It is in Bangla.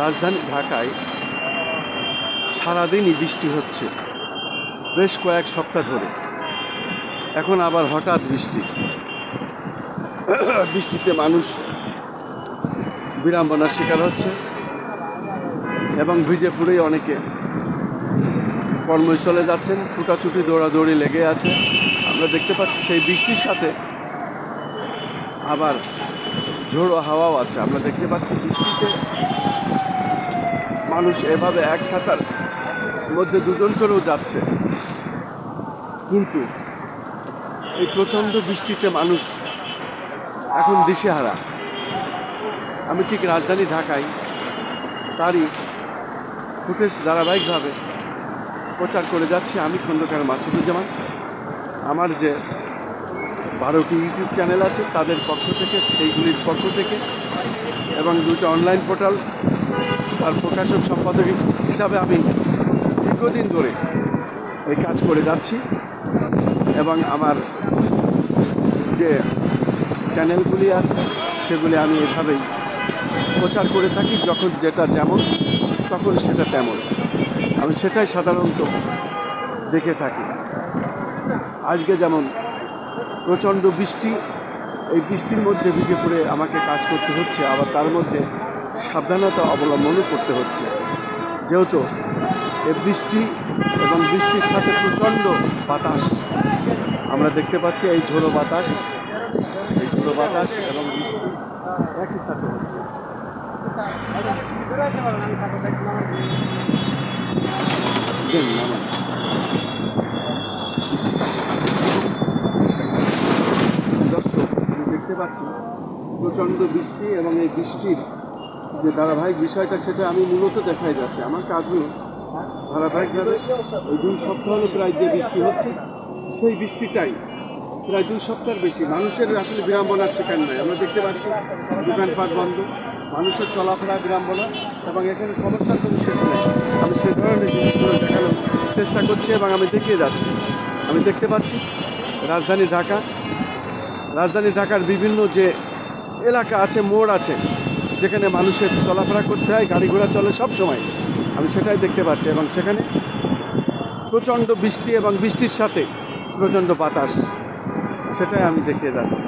রাজধানী ঢাকায় সারাদিনই বৃষ্টি হচ্ছে, বেশ কয়েক সপ্তাহ ধরে। এখন আবার হঠাৎ বৃষ্টিতে মানুষ বিড়ম্বনার শিকার হচ্ছে এবং ভিজে পুড়েই অনেকে কর্মস্থলে যাচ্ছেন, ছুটাছুটি দৌড়াদৌড়ি লেগে আছে। আমরা দেখতে পাচ্ছি সেই বৃষ্টির সাথে আবার ঝোড়ো হাওয়াও আছে। আমরা দেখতে পাচ্ছি বৃষ্টিতে মানুষ এভাবে এক ছাতার মধ্যে দুজন করেও যাচ্ছে, কিন্তু এই প্রচণ্ড বৃষ্টিতে মানুষ এখন দিশেহারা। আমি ঠিক রাজধানী ঢাকায় তারই ফুটেজ ধারাবাহিকভাবে প্রচার করে যাচ্ছি। আমি খন্দকার মাসুদুজ্জামান। আমার যে 12টি ইউটিউব চ্যানেল আছে তাদের পক্ষ থেকে, সেইগুলির পক্ষ থেকে, এবং 2টা অনলাইন পোর্টাল আর প্রকাশক সম্পাদক হিসাবে আমি দীর্ঘদিন ধরে এই কাজ করে যাচ্ছি। এবং আমার যে চ্যানেলগুলি আছে সেগুলি আমি এভাবেই প্রচার করে থাকি। যখন যেটা যেমন তখন সেটা তেমন, আমি সেটাই সাধারণত দেখে থাকি। আজকে যেমন প্রচণ্ড বৃষ্টি, এই বৃষ্টির মধ্যে ভিজে পড়ে আমাকে কাজ করতে হচ্ছে, আবার তার মধ্যে সাবধানতা অবলম্বনও করতে হচ্ছে, যেহেতু এই বৃষ্টি এবং বৃষ্টির সাথে প্রচণ্ড বাতাস আমরা দেখতে পাচ্ছি। এই ঝোড়ো বাতাস এবং বৃষ্টি একই সাথে হচ্ছে। দর্শক, আমি দেখতে পাচ্ছি প্রচণ্ড বৃষ্টি এবং এই বৃষ্টির যে ধারাবাহিক বিষয়টা সেটা আমি মূলত দেখাই যাচ্ছে। আমার কাজগুলো ধারাবাহিকভাবে ওই 2 সপ্তাহ হলো প্রায় যে বৃষ্টি হচ্ছে, সেই বৃষ্টিটাই প্রায় 2 সপ্তাহের বেশি মানুষের আসলে বিড়ম্বনার শিকার নয়। আমরা দেখতে পাচ্ছি দোকানপাট বন্ধ, মানুষের চলাফেরা বিড়ম্বনা, এবং এখানে সমস্যার কোনো শেষ নেই। আমি সেই ধরনের জিনিসগুলো দেখানোর চেষ্টা করছি এবং আমি দেখিয়ে যাচ্ছি। আমি দেখতে পাচ্ছি রাজধানী ঢাকার বিভিন্ন যে এলাকা আছে, মোড় আছে, যেখানে মানুষের চলাফেরা করতে হয়, গাড়ি ঘোড়া চলে সব সময়, আমি সেটাই দেখতে পাচ্ছি। এবং সেখানে প্রচণ্ড বৃষ্টি এবং বৃষ্টির সাথে প্রচণ্ড বাতাস, সেটাই আমি দেখিয়ে যাচ্ছি।